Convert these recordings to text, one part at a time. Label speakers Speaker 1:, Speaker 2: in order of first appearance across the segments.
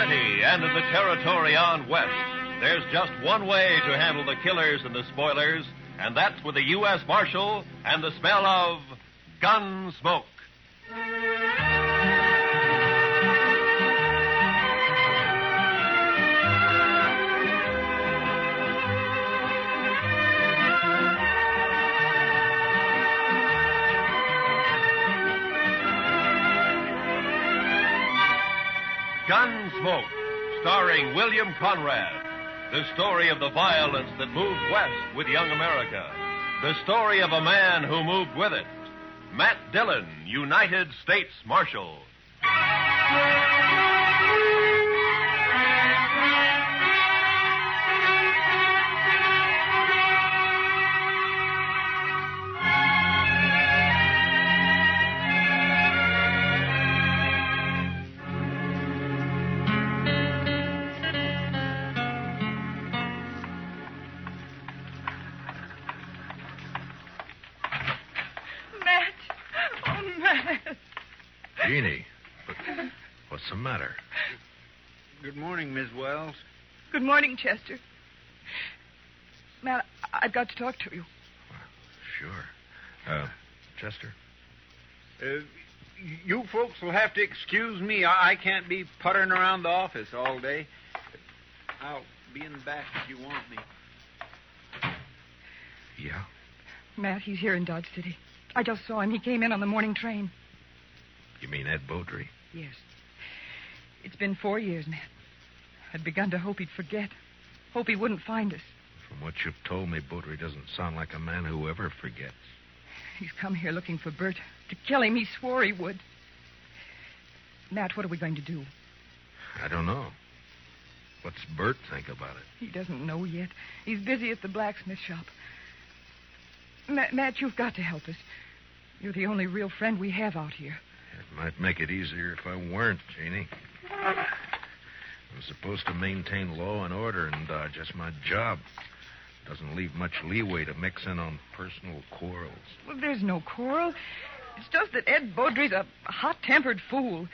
Speaker 1: City and in the territory on west, there's just one way to handle the killers and the spoilers, and that's with a U.S. Marshal and the smell of Gunsmoke. Gunsmoke, starring William Conrad. The story of the violence that moved west with young America. The story of a man who moved with it. Matt Dillon, United States Marshal.
Speaker 2: Jeannie, what's the matter?
Speaker 3: Good morning, Miss Wells.
Speaker 4: Good morning, Chester. Matt, I've got to talk to you.
Speaker 2: Sure. Chester?
Speaker 3: You folks will have to excuse me. I can't be puttering around the office all day. I'll be in the back if you want me.
Speaker 2: Yeah?
Speaker 4: Matt, he's here in Dodge City. I just saw him. He came in on the morning train.
Speaker 2: You mean Ed Beaudry?
Speaker 4: Yes. It's been 4 years, Matt. I'd begun to hope he'd forget. Hope he wouldn't find us.
Speaker 2: From what you've told me, Beaudry doesn't sound like a man who ever forgets.
Speaker 4: He's come here looking for Bert. To kill him, he swore he would. Matt, what are we going to do?
Speaker 2: I don't know. What's Bert think about it?
Speaker 4: He doesn't know yet. He's busy at the blacksmith shop. Matt, you've got to help us. You're the only real friend we have out here.
Speaker 2: It might make it easier if I weren't, Jeannie. I'm supposed to maintain law and order in Dodge. That's my job. Doesn't leave much leeway to mix in on personal quarrels.
Speaker 4: Well, there's no quarrel. It's just that Ed Beaudry's a hot-tempered fool.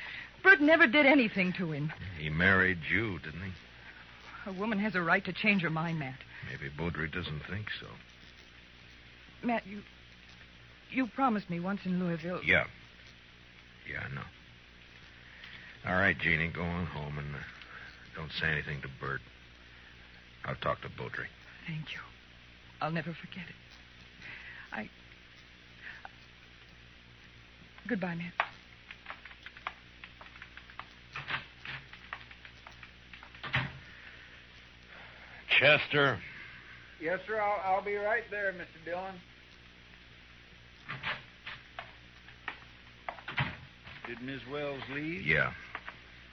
Speaker 4: Bert never did anything to him.
Speaker 2: He married you, didn't he?
Speaker 4: A woman has a right to change her mind, Matt.
Speaker 2: Maybe Beaudry doesn't think so.
Speaker 4: Matt, you promised me once in Louisville.
Speaker 2: Yeah. Yeah, I know. All right, Jeannie, go on home and don't say anything to Bert. I'll talk to Beaudry.
Speaker 4: Thank you. I'll never forget it. Goodbye, Matt.
Speaker 2: Chester.
Speaker 3: Yes, sir. I'll be right there, Mr. Dillon. Did Miss Wells leave?
Speaker 2: Yeah.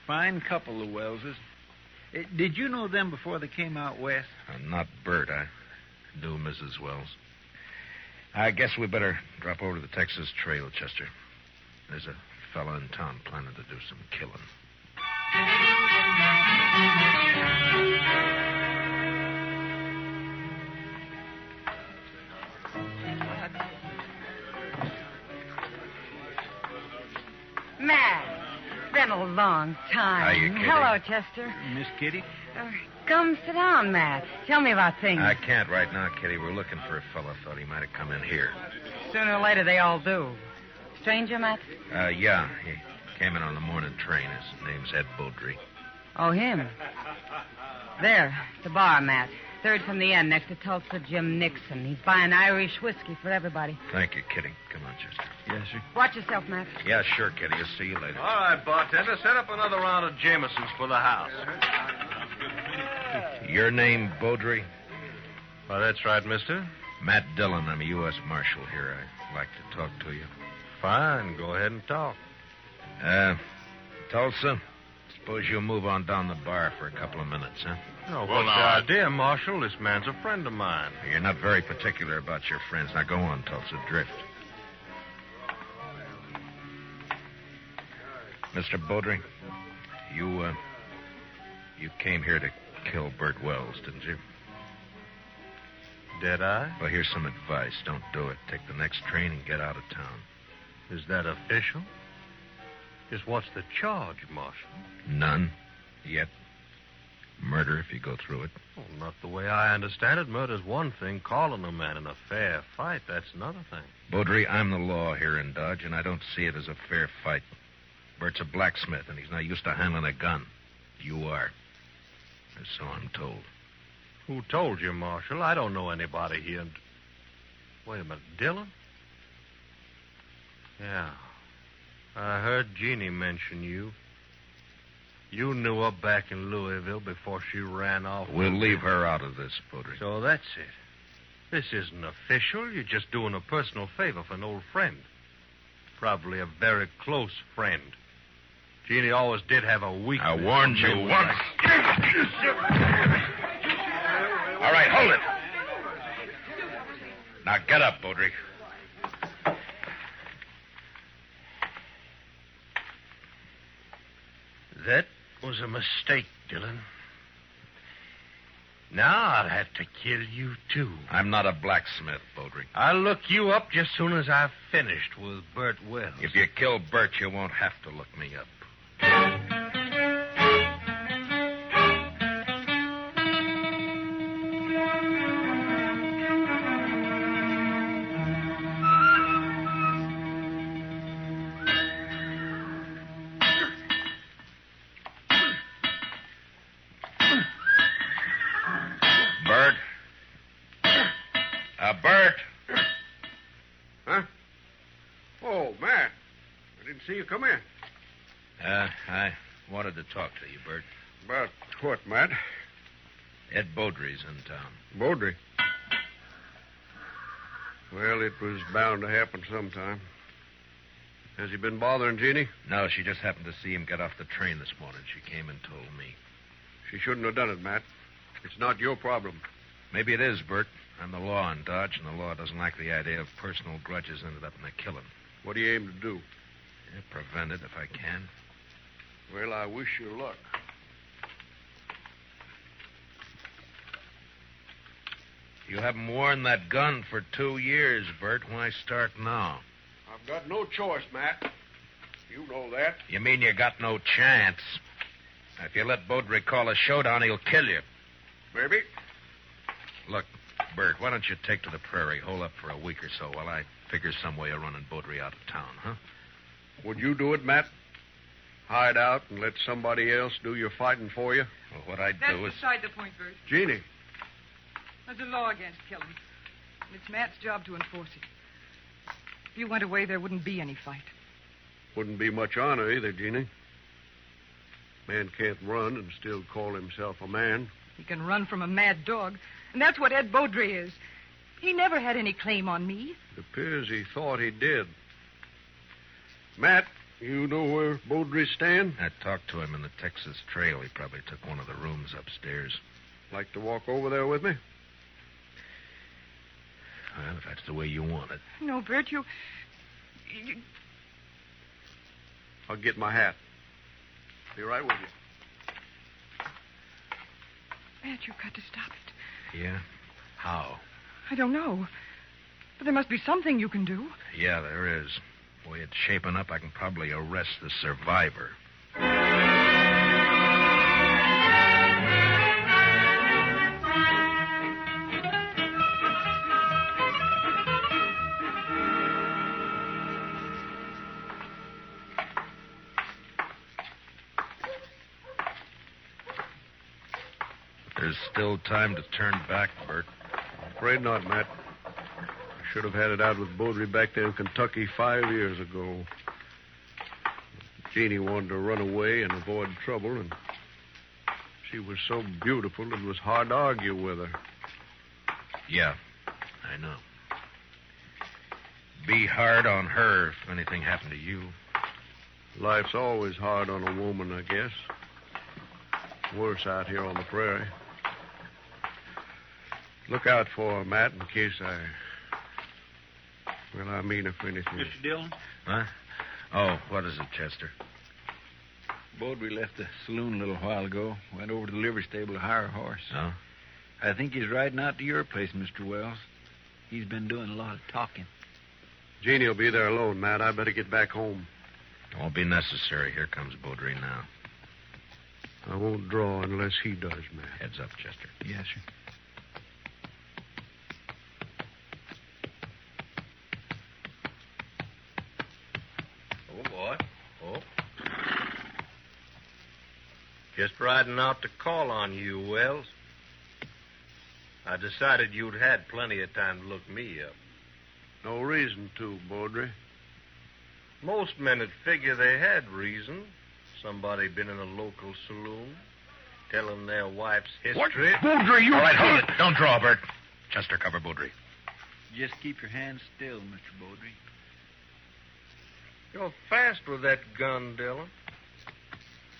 Speaker 3: Fine couple, the Wellses. Did you know them before they came out west?
Speaker 2: Not Bert. I knew Mrs. Wells. I guess we better drop over to the Texas Trail, Chester. There's a fella in town planning to do some killing.
Speaker 5: Matt, it's been a long time.
Speaker 2: Hiya, Kitty.
Speaker 5: Hello, Chester.
Speaker 3: Miss Kitty?
Speaker 5: Come sit down, Matt. Tell me about things.
Speaker 2: I can't right now, Kitty. We're looking for a fella. Thought he might have come in here.
Speaker 5: Sooner or later, they all do. Stranger, Matt?
Speaker 2: Yeah. He came in on the morning train. His name's Ed Beaudry.
Speaker 5: Oh, him. There, the bar, Matt. Third from the end, next to Tulsa Jim Nixon. He's buying Irish whiskey for everybody.
Speaker 2: Thank you, Kitty. Come on, Chester.
Speaker 3: Yes, sir.
Speaker 5: Watch yourself, Matt.
Speaker 2: Yeah, sure, Kitty. I'll see you later.
Speaker 1: All right, bartender, set up another round of Jamesons for the house.
Speaker 2: Your name, Beaudry?
Speaker 1: Well, that's right, mister.
Speaker 2: Matt Dillon. I'm a U.S. Marshal here. I'd like to talk to you.
Speaker 1: Fine, go ahead and talk.
Speaker 2: Tulsa, suppose you'll move on down the bar for a couple of minutes, huh?
Speaker 1: Oh, what's the idea, Marshal? This man's a friend of mine.
Speaker 2: You're not very particular about your friends. Now go on, Tulsa. Drift. Mr. Beaudry, you came here to kill Bert Wells, didn't you?
Speaker 1: Did I?
Speaker 2: Well, here's some advice. Don't do it. Take the next train and get out of town.
Speaker 1: Is that official? Just what's the charge, Marshal?
Speaker 2: None. Yet, murder if you go through it.
Speaker 6: Well, not the way I understand it. Murder's one thing. Calling a man in a fair fight, that's another thing.
Speaker 2: Baudry, I'm the law here in Dodge, and I don't see it as a fair fight. Bert's a blacksmith, and he's not used to handling a gun. You are. Or so I'm told.
Speaker 6: Who told you, Marshal? I don't know anybody here. Wait a minute. Dillon? Yeah. I heard Jeannie mention you. You knew her back in Louisville before she ran off.
Speaker 2: We'll leave her out of this, Baudry.
Speaker 6: So that's it. This isn't official. You're just doing a personal favor for an old friend. Probably a very close friend. Jeannie always did have a weakness.
Speaker 2: I warned you once. All right, hold it. Now get up, Baudry.
Speaker 6: That was a mistake, Dillon. Now I'll have to kill you, too.
Speaker 2: I'm not a blacksmith, Baudry.
Speaker 6: I'll look you up just soon as I've finished with Bert Wells.
Speaker 2: If you kill Bert, you won't have to look me up. Bert.
Speaker 7: Huh? Oh, Matt. I didn't see you come in.
Speaker 2: I wanted to talk to you, Bert.
Speaker 7: About what, Matt?
Speaker 2: Ed Baudry's in town.
Speaker 7: Baudry. Well, it was bound to happen sometime. Has he been bothering Jeannie?
Speaker 2: No, she just happened to see him get off the train this morning. She came and told me.
Speaker 7: She shouldn't have done it, Matt. It's not your problem.
Speaker 2: Maybe it is, Bert. I'm the law in Dodge, and the law doesn't like the idea of personal grudges ended up in a killing.
Speaker 7: What do you aim to do?
Speaker 2: Yeah, prevent it if I can.
Speaker 7: Well, I wish you luck.
Speaker 2: You haven't worn that gun for 2 years, Bert. Why start now?
Speaker 7: I've got no choice, Matt. You know that.
Speaker 2: You mean you got no chance? If you let Baudry call a showdown, he'll kill you.
Speaker 7: Maybe.
Speaker 2: Look, Bert, why don't you take to the prairie, hole up for a week or so while I figure some way of running Baudry out of town, huh?
Speaker 7: Would you do it, Matt? Hide out and let somebody else do your fighting for you?
Speaker 2: Well, what I'd
Speaker 4: That's
Speaker 2: do is...
Speaker 4: beside the point, Bert.
Speaker 7: Jeannie.
Speaker 4: There's a law against killing. And it's Matt's job to enforce it. If you went away, there wouldn't be any fight.
Speaker 7: Wouldn't be much honor either, Jeannie. Man can't run and still call himself a man.
Speaker 4: He can run from a mad dog, and that's what Ed Baudry is. He never had any claim on me.
Speaker 7: It appears he thought he did. Matt, you know where Baudry stands?
Speaker 2: I talked to him in the Texas Trail. He probably took one of the rooms upstairs.
Speaker 7: Like to walk over there with me?
Speaker 2: Well, if that's the way you want it.
Speaker 4: No, Bert, you...
Speaker 7: I'll get my hat. Be right with you.
Speaker 4: Matt, you've got to stop it.
Speaker 2: Yeah? How?
Speaker 4: I don't know. But there must be something you can do.
Speaker 2: Yeah, there is. The way it's shaping up, I can probably arrest the survivor. There's still time to turn back, Bert.
Speaker 7: Afraid not, Matt. I should have had it out with Baudry back there in Kentucky 5 years ago. Jeannie wanted to run away and avoid trouble, and she was so beautiful it was hard to argue with her.
Speaker 2: Yeah, I know. Be hard on her if anything happened to you.
Speaker 7: Life's always hard on a woman, I guess. Worse out here on the prairie. Look out for her, Matt, in case I... Well, I mean if anything...
Speaker 3: Mr. Dillon?
Speaker 2: Huh? Oh, what is it, Chester?
Speaker 3: Baudry left the saloon a little while ago. Went over to the livery stable to hire a horse.
Speaker 2: Oh?
Speaker 3: I think he's riding out to your place, Mr. Wells. He's been doing a lot of talking.
Speaker 7: Jeannie will be there alone, Matt. I better get back home.
Speaker 2: Won't be necessary. Here comes Baudry now.
Speaker 7: I won't draw unless he does, Matt.
Speaker 2: Heads up, Chester.
Speaker 3: Yes, sir.
Speaker 6: Oh, boy. Oh. Just riding out to call on you, Wells. I decided you'd had plenty of time to look me up.
Speaker 7: No reason to, Baudry.
Speaker 6: Most men would figure they had reason. Somebody been in a local saloon, telling their wife's history.
Speaker 7: Baudry, you...
Speaker 2: All right, hold it. Don't draw, Bert. Chester, cover Baudry.
Speaker 3: Just keep your hands still, Mr. Baudry.
Speaker 6: You're fast with that gun, Dillon.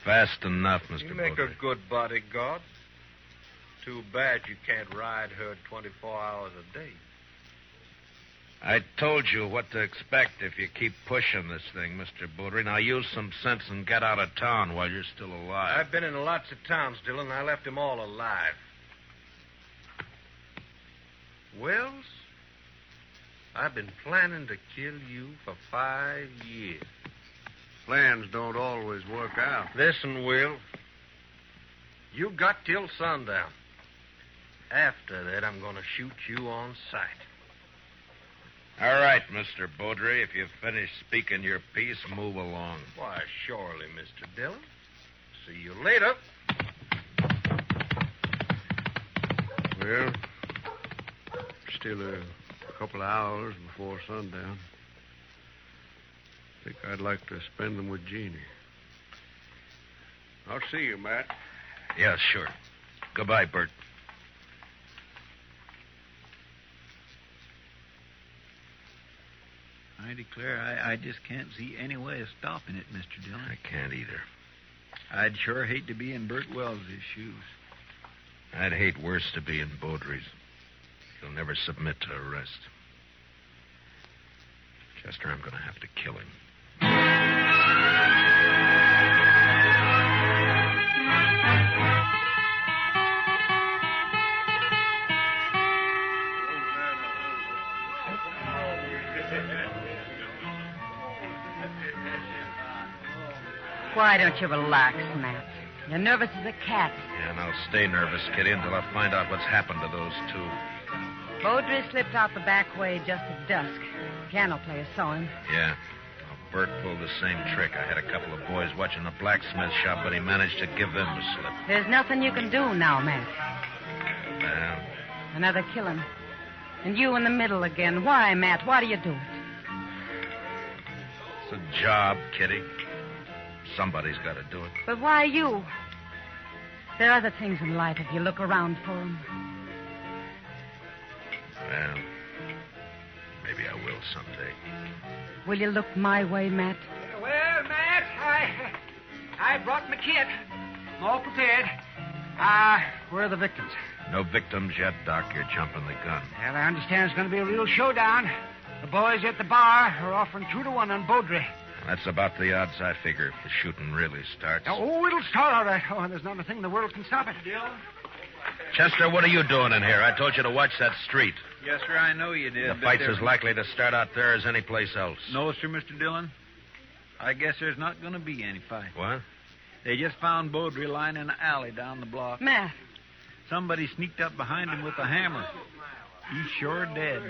Speaker 2: Fast enough, Mr.
Speaker 6: You make
Speaker 2: Baudry.
Speaker 6: a good bodyguard. Too bad you can't ride her 24 hours a day.
Speaker 2: I told you what to expect if you keep pushing this thing, Mr. Baudry. Now use some sense and get out of town while you're still alive.
Speaker 6: I've been in lots of towns, Dillon. I left them all alive. Wells, I've been planning to kill you for 5 years.
Speaker 7: Plans don't always work out.
Speaker 6: Listen, Will. You got till sundown. After that, I'm going to shoot you on sight.
Speaker 2: All right, Mr. Baudry. If you've finished speaking your piece, move along.
Speaker 6: Why, surely, Mr. Dillon. See you later.
Speaker 7: Well, still a couple of hours before sundown. I think I'd like to spend them with Jeannie. I'll see you, Matt.
Speaker 2: Yeah, sure. Goodbye, Bert.
Speaker 3: I declare I just can't see any way of stopping it, Mr. Dillon.
Speaker 2: I can't either.
Speaker 3: I'd sure hate to be in Bert Wells' shoes.
Speaker 2: I'd hate worse to be in Baudry's. He'll never submit to arrest. Chester, I'm going to have to kill him.
Speaker 5: Why don't you relax, Matt? You're nervous as a cat.
Speaker 2: Yeah, and I'll stay nervous, Kitty, until I find out what's happened to those two.
Speaker 5: Baudry slipped out the back way just at dusk. Piano player saw him.
Speaker 2: Yeah. Well, Bert pulled the same trick. I had a couple of boys watching the blacksmith shop, but he managed to give them the slip.
Speaker 5: There's nothing you can do now, Matt.
Speaker 2: Well,
Speaker 5: Another killing. And you in the middle again. Why, Matt? Why do you do it?
Speaker 2: it's a job, Kitty. Somebody's got to do it.
Speaker 5: But why you? There are other things in life if you look around for them.
Speaker 2: Well, maybe I will someday.
Speaker 5: Will you look my way, Matt?
Speaker 8: Well, Matt, I brought my kit. I'm all prepared. Where are the victims?
Speaker 2: No victims yet, Doc. You're jumping the gun.
Speaker 8: Well, I understand it's going to be a real showdown. The boys at the bar are offering 2-1 on Baudry.
Speaker 2: That's about the odds I figure if the shooting really starts.
Speaker 8: Oh, it'll start all right. Oh, there's not a thing in the world can stop it.
Speaker 2: Chester, what are you doing in here? I told you to watch that street.
Speaker 3: Yes, sir, I know you did.
Speaker 2: The
Speaker 3: but
Speaker 2: fight's
Speaker 3: there-
Speaker 2: as likely to start out there as any place else.
Speaker 3: No, sir, Mr. Dillon. I guess there's not going to be any fight.
Speaker 2: What?
Speaker 3: They just found Baudry lying in an alley down the block.
Speaker 5: Matt.
Speaker 3: Somebody sneaked up behind him with a hammer. He's sure dead.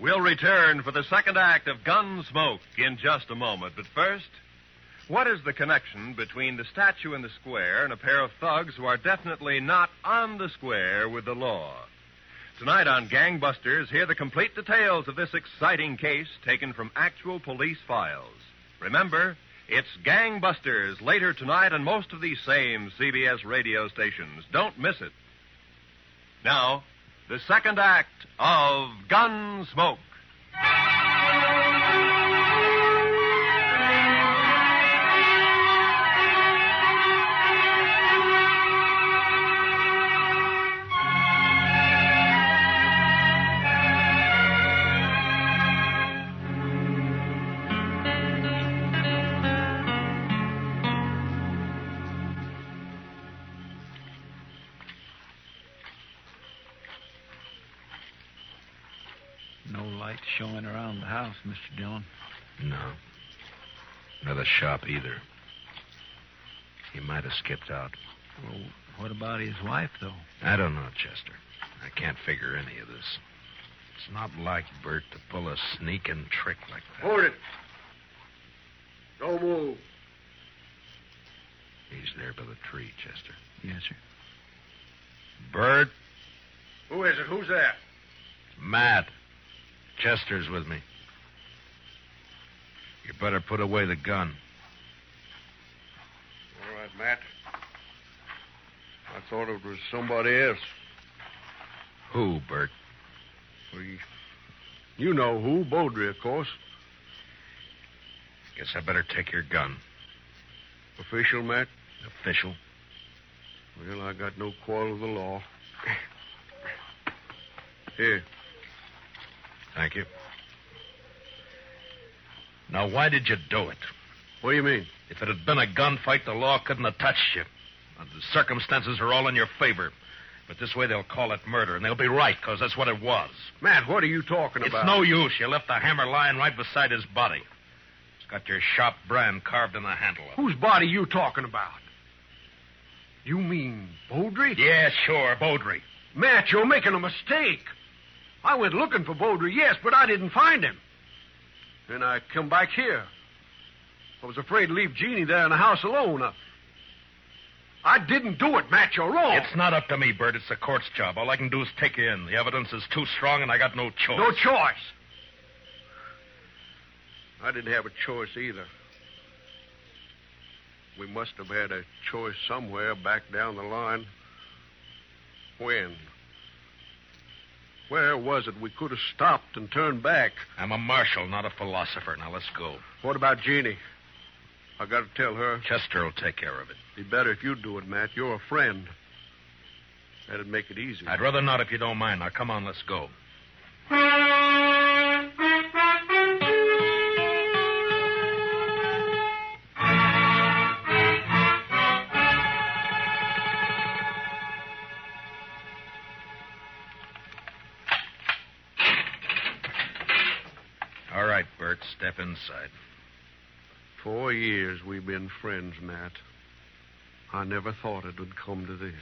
Speaker 1: We'll return for the second act of Gunsmoke in just a moment. But first, what is the connection between the statue in the square and a pair of thugs who are definitely not on the square with the law? Tonight on Gangbusters, hear the complete details of this exciting case taken from actual police files. Remember, it's Gangbusters later tonight on most of these same CBS radio stations. Don't miss it. Now, the second act of Gunsmoke.
Speaker 3: light showing around the house, Mr. Dillon.
Speaker 2: No. Nor the shop either. He might have skipped out.
Speaker 3: Well, what about his wife, though?
Speaker 2: I don't know, Chester. I can't figure any of this. It's not like Bert to pull a sneaking trick like that.
Speaker 7: Hold it. Don't move.
Speaker 2: He's there by the tree, Chester.
Speaker 3: Yes, sir.
Speaker 2: Bert?
Speaker 7: Who is it? Who's that?
Speaker 2: Matt. Chester's with me. You better put away the gun.
Speaker 7: All right, Matt. I thought it was somebody else.
Speaker 2: Who, Bert?
Speaker 7: Well, you know who. Beaudry, of course.
Speaker 2: Guess I better take your gun.
Speaker 7: Official, Matt?
Speaker 2: Official?
Speaker 7: Well, I got no quarrel with the law. Here.
Speaker 2: Thank you. Now, why did you do it?
Speaker 7: What do you mean?
Speaker 2: If it had been a gunfight, the law couldn't have touched you. The circumstances are all in your favor. But this way they'll call it murder, and they'll be right, because that's what it was.
Speaker 7: Matt, what are you talking about?
Speaker 2: It's no use. You left the hammer lying right beside his body. It's got your shop brand carved in the handle of it.
Speaker 7: Whose body you talking about? You mean Beaudry?
Speaker 2: Yeah, sure, Beaudry.
Speaker 7: Matt, you're making a mistake. I went looking for Beaudry, yes, but I didn't find him. Then I come back here. I was afraid to leave Jeannie there in the house alone. I didn't do it, Matt. You're wrong.
Speaker 2: It's not up to me, Bert. It's the court's job. All I can do is take you in. The evidence is too strong, and I got no choice.
Speaker 7: No choice. I didn't have a choice either. We must have had a choice somewhere back down the line. When? Where was it we could have stopped and turned back?
Speaker 2: I'm a marshal, not a philosopher. Now, let's go.
Speaker 7: What about Jeannie? I got to tell her.
Speaker 2: Chester will take care of it.
Speaker 7: Be better if you do it, Matt. You're a friend. That'd make it easy.
Speaker 2: I'd rather not if you don't mind. Now, come on, let's go. All right, Bert, step inside.
Speaker 7: 4 years we've been friends, Matt. I never thought it would come to this.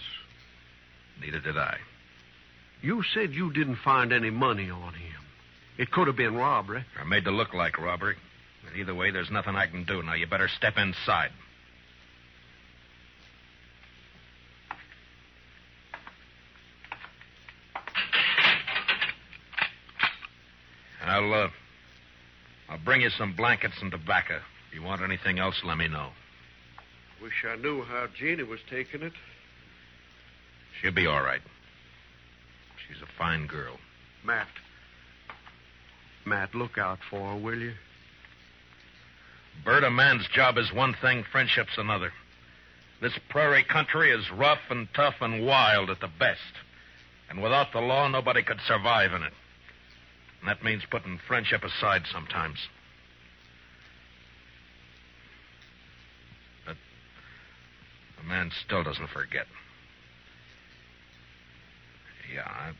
Speaker 2: Neither did I.
Speaker 7: You said you didn't find any money on him. It could have been robbery.
Speaker 2: I made to look like robbery. But either way, there's nothing I can do. Now, you better step inside. I'll bring you some blankets and tobacco. If you want anything else, let me know.
Speaker 7: Wish I knew how Jeannie was taking it.
Speaker 2: She'll be all right. She's a fine girl.
Speaker 7: Matt, look out for her, will you?
Speaker 2: Bert, a man's job is one thing, friendship's another. This prairie country is rough and tough and wild at the best. And without the law, nobody could survive in it. And that means putting friendship aside sometimes. But a man still doesn't forget. Yeah,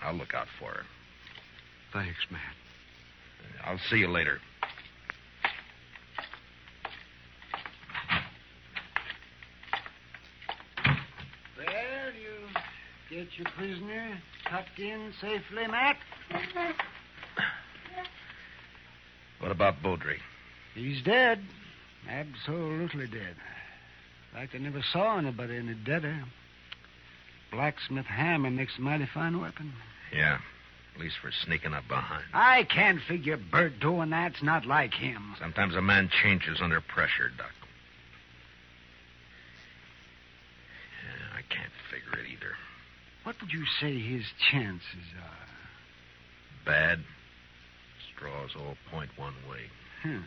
Speaker 2: I'll look out for her.
Speaker 7: Thanks, Matt.
Speaker 2: I'll see you later.
Speaker 8: Well, you get your prisoner tucked in safely, Matt?
Speaker 2: What about Beaudry?
Speaker 8: He's dead. Absolutely dead. Like they never saw anybody any deader. Blacksmith hammer makes a mighty fine weapon.
Speaker 2: Yeah, at least for sneaking up behind.
Speaker 8: I can't figure Bert doing that's not like him.
Speaker 2: Sometimes a man changes under pressure, Doc. Yeah, I can't figure it either.
Speaker 8: What would you say his chances are?
Speaker 2: Bad. Straws all point one way.
Speaker 8: Yes,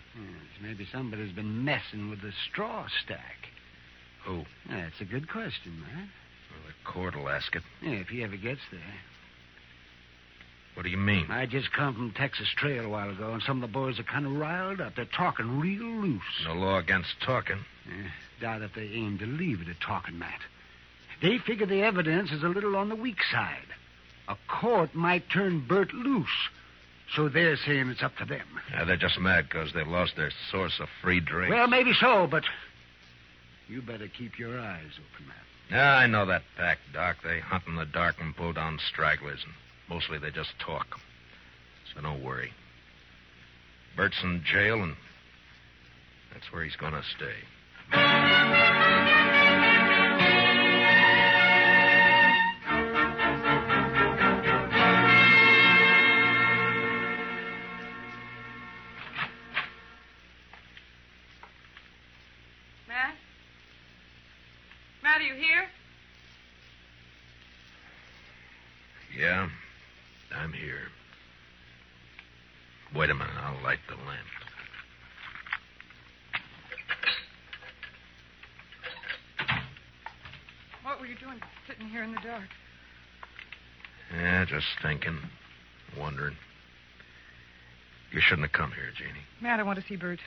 Speaker 8: maybe somebody's been messing with the straw stack.
Speaker 2: Who?
Speaker 8: That's a good question, man.
Speaker 2: Well, the court will ask it.
Speaker 8: Yeah, if he ever gets there.
Speaker 2: What do you mean?
Speaker 8: I just come from Texas Trail a while ago, and some of the boys are kind of riled up. They're talking real loose.
Speaker 2: No law against talking.
Speaker 8: Doubt if they aim to leave it at talking, Matt. They figure the evidence is a little on the weak side. A court might turn Bert loose. So they're saying it's up to them.
Speaker 2: Yeah, they're just mad because they've lost their source of free drink.
Speaker 8: Well, maybe so, but you better keep your eyes open, Matt.
Speaker 2: Yeah, I know that pack, Doc. They hunt in the dark and pull down stragglers, and mostly they just talk. So don't worry. Bert's in jail, and that's where he's going to stay.
Speaker 4: Matt, are you here?
Speaker 2: Yeah, I'm here. Wait a minute, I'll light the lamp.
Speaker 4: What were you doing sitting here in the dark?
Speaker 2: Yeah, just thinking, wondering. You shouldn't have come here, Jeannie.
Speaker 4: Matt, I want to see Bert.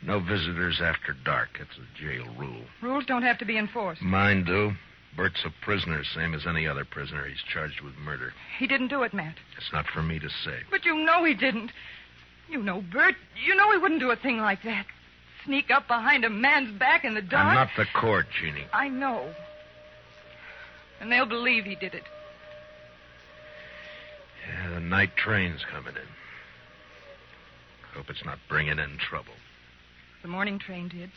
Speaker 2: No visitors after dark. It's a jail rule.
Speaker 4: Rules don't have to be enforced.
Speaker 2: Mine do. Bert's a prisoner, same as any other prisoner. He's charged with murder.
Speaker 4: He didn't do it, Matt.
Speaker 2: It's not for me to say.
Speaker 4: But you know he didn't. You know Bert. You know he wouldn't do a thing like that. Sneak up behind a man's back in the dark.
Speaker 2: I'm not the court, Jeannie.
Speaker 4: I know. And they'll believe he did it.
Speaker 2: Yeah, the night train's coming in. Hope it's not bringing in trouble.
Speaker 4: The morning train did.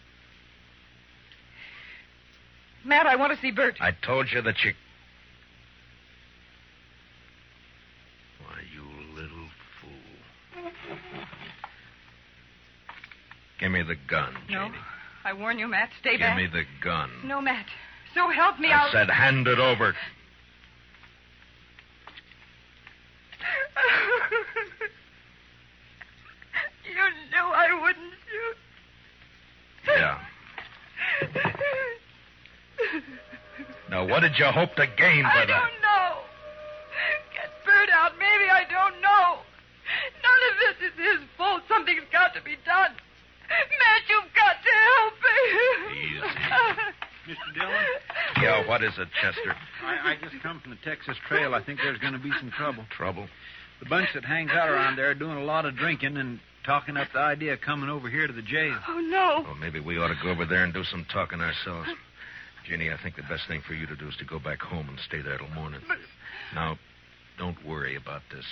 Speaker 4: Matt, I want to see Bert.
Speaker 2: I told you that you... Why, you little fool. Give me the gun,
Speaker 4: No.
Speaker 2: Jeannie.
Speaker 4: I warn you, Matt. Stay back.
Speaker 2: Give me the gun.
Speaker 4: No, Matt. So help me,
Speaker 2: I said hand it over.
Speaker 4: You knew I wouldn't shoot.
Speaker 2: Yeah. Now, what did you hope to gain by
Speaker 4: I
Speaker 2: that?
Speaker 4: don't know. Get Bert out. Maybe I don't know. None of this is his fault. Something's got to be done. Matt, you've got to help me.
Speaker 2: Easy.
Speaker 3: Mr. Dillon?
Speaker 2: Yeah, what is it, Chester?
Speaker 3: I just come from the Texas Trail. I think there's going to be some trouble.
Speaker 2: Trouble?
Speaker 3: The bunch that hangs out around there are doing a lot of drinking and talking up the idea of coming over here to the jail.
Speaker 4: Oh, no.
Speaker 2: Well, maybe we ought to go over there and do some talking ourselves. Jeannie, I think the best thing for you to do is to go back home and stay there till morning. Now, don't worry about this.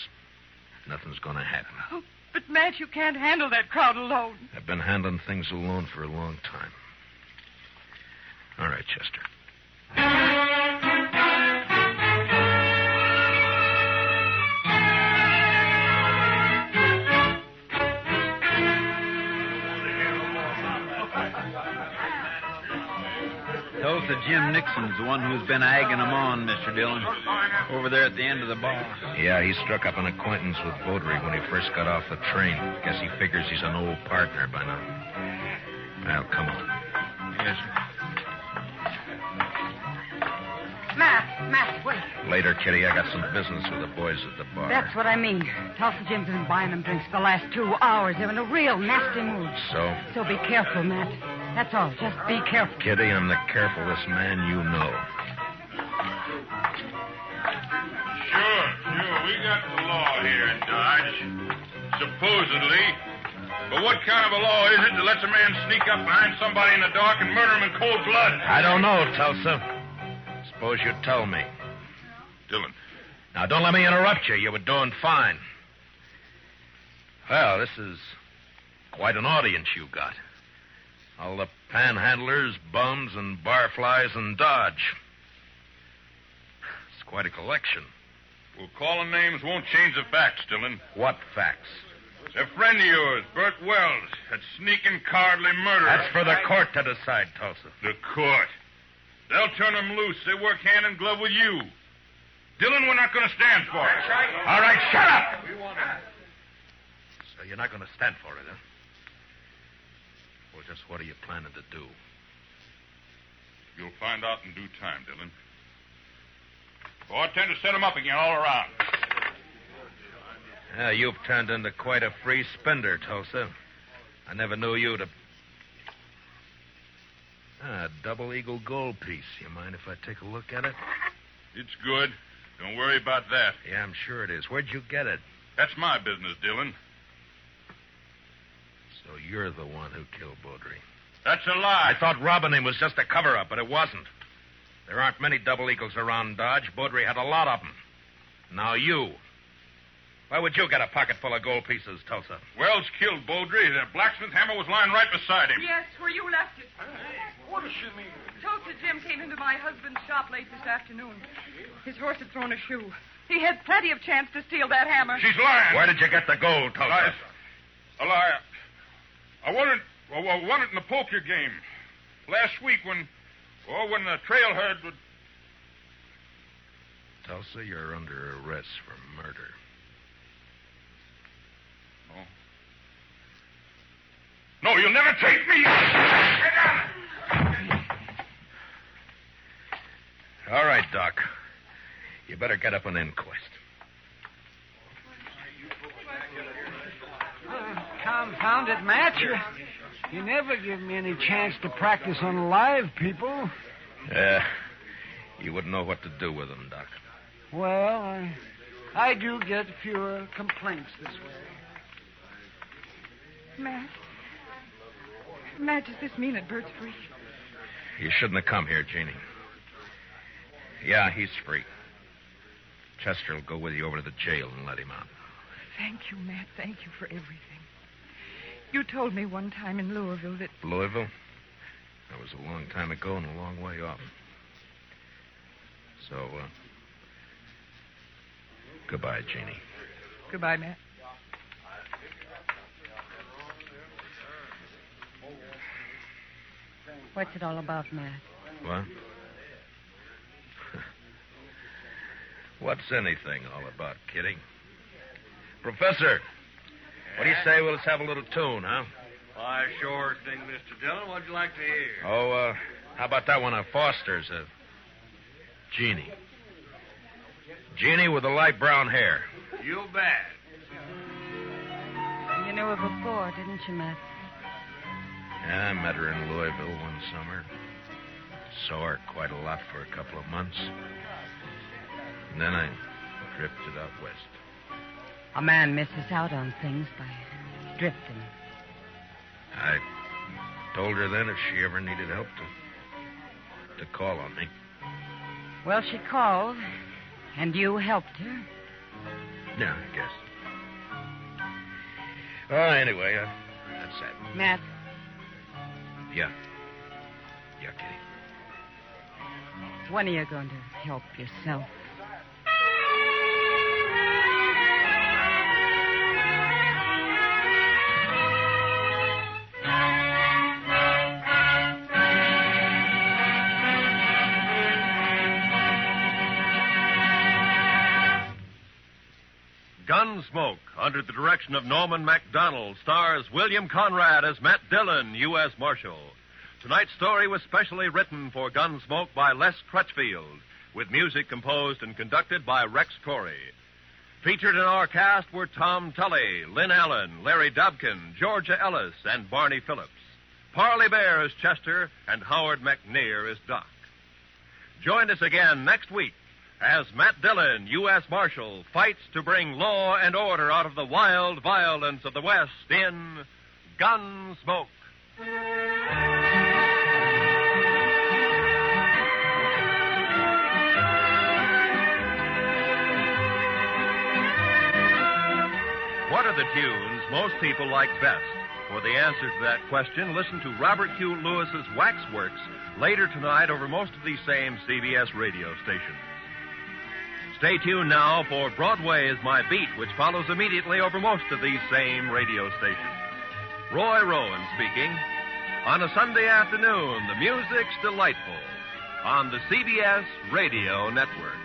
Speaker 2: Nothing's going to happen.
Speaker 4: Oh, but, Matt, you can't handle that crowd alone.
Speaker 2: I've been handling things alone for a long time. All right, Chester.
Speaker 3: Tulsa Jim Nixon's the one who's been egging them on, Mr. Dillon. Over there at the end of the bar.
Speaker 2: Yeah, he struck up an acquaintance with Beaudry when he first got off the train. Guess he figures he's an old partner by now. Well, come on.
Speaker 3: Yes, sir.
Speaker 5: Matt, wait.
Speaker 2: Later, Kitty, I got some business with the boys at the bar.
Speaker 5: That's what I mean. Tulsa Jim's been buying them drinks for the last 2 hours. They're in a real nasty mood.
Speaker 2: So?
Speaker 5: So be careful, Matt. That's all. Just be careful.
Speaker 2: Kitty, I'm the carefulest man you know.
Speaker 9: Sure. We got the law here in Dodge. Supposedly. But what kind of a law is it that lets a man sneak up behind somebody in the dark and murder him in cold blood?
Speaker 2: I don't know, Tulsa. Suppose you tell me.
Speaker 9: Dillon.
Speaker 2: Now, don't let me interrupt you. You were doing fine. Well, this is quite an audience you got. All the panhandlers, bums, and barflies in Dodge. It's quite a collection.
Speaker 9: Well, calling names won't change the facts, Dillon.
Speaker 2: What facts?
Speaker 9: A friend of yours, Bert Wells, that sneaking, cowardly murderer.
Speaker 2: That's for the court to decide, Tulsa.
Speaker 9: The court. They'll turn him loose. They work hand in glove with you. Dillon, we're not going to stand for it.
Speaker 2: All right, shut up! So you're not going to stand for it, huh? Well, just what are you planning to do?
Speaker 9: You'll find out in due time, Dillon. Oh, I tend to set him up again all around.
Speaker 2: Yeah, you've turned into quite a free spender, Tulsa. I never knew you to... A double eagle gold piece. You mind if I take a look at it?
Speaker 9: It's good. Don't worry about that.
Speaker 2: Yeah, I'm sure it is. Where'd you get it?
Speaker 9: That's my business, Dillon.
Speaker 2: So you're the one who killed Baudry.
Speaker 9: That's a lie.
Speaker 2: I thought robbing him was just a cover-up, but it wasn't. There aren't many double eagles around Dodge. Baudry had a lot of them. Now you. Why would you get a pocket full of gold pieces, Tulsa?
Speaker 9: Wells killed Baudry. The blacksmith hammer was lying right beside him.
Speaker 4: Yes, where you left it.
Speaker 7: What does she mean?
Speaker 4: Tulsa Jim came into my husband's shop late this afternoon. His horse had thrown a shoe. He had plenty of chance to steal that hammer.
Speaker 9: She's lying.
Speaker 2: Where did you get the gold, Tulsa?
Speaker 9: A lie. I won it in the poker game. Last week when the trail herd would...
Speaker 2: Tulsa, you're under arrest for murder.
Speaker 9: No, you'll never take me. Get down.
Speaker 2: All right, Doc. You better get up an inquest.
Speaker 8: Confound it, Matt. You never give me any chance to practice on live people.
Speaker 2: You wouldn't know what to do with them, Doc.
Speaker 8: Well, I do get fewer complaints this way.
Speaker 4: Matt, does this mean that Bert's free?
Speaker 2: You shouldn't have come here, Jeannie. Yeah, he's free. Chester will go with you over to the jail and let him out.
Speaker 4: Thank you, Matt. Thank you for everything. You told me one time in Louisville that...
Speaker 2: Louisville? That was a long time ago and a long way off. So, goodbye, Jeannie.
Speaker 4: Goodbye, Matt.
Speaker 5: What's it all about, Matt?
Speaker 2: What? What's anything all about, Kitty? Professor, what do you say we'll just have a little tune, huh?
Speaker 6: Why, sure thing, Mr. Dillon. What'd you like to hear?
Speaker 2: Oh, how about that one of Foster's? Jeannie. Jeannie with the light brown hair.
Speaker 6: You bet.
Speaker 5: You knew her before, didn't you, Matt?
Speaker 2: Yeah, I met her in Louisville one summer. Saw her quite a lot for a couple of months. And then I drifted out west.
Speaker 5: A man misses out on things by drifting.
Speaker 2: I told her then if she ever needed help to call on me.
Speaker 5: Well, she called, and you helped her.
Speaker 2: Yeah, I guess. Well, anyway, that's that.
Speaker 5: Matt,
Speaker 2: Yeah. Yeah, Kitty.
Speaker 5: when are you going to help yourself?
Speaker 1: Gunsmoke, under the direction of Norman MacDonald, stars William Conrad as Matt Dillon, U.S. Marshal. Tonight's story was specially written for Gunsmoke by Les Crutchfield, with music composed and conducted by Rex Corey. Featured in our cast were Tom Tully, Lynn Allen, Larry Dobkin, Georgia Ellis, and Barney Phillips. Parley Bear as Chester, and Howard McNear as Doc. Join us again next week as Matt Dillon, U.S. Marshal, fights to bring law and order out of the wild violence of the West in Gunsmoke. What are the tunes most people like best? For the answer to that question, listen to Robert Q. Lewis's Waxworks later tonight over most of these same CBS radio stations. Stay tuned now for Broadway is My Beat, which follows immediately over most of these same radio stations. Roy Rowan speaking. On a Sunday afternoon, the music's delightful on the CBS Radio Network.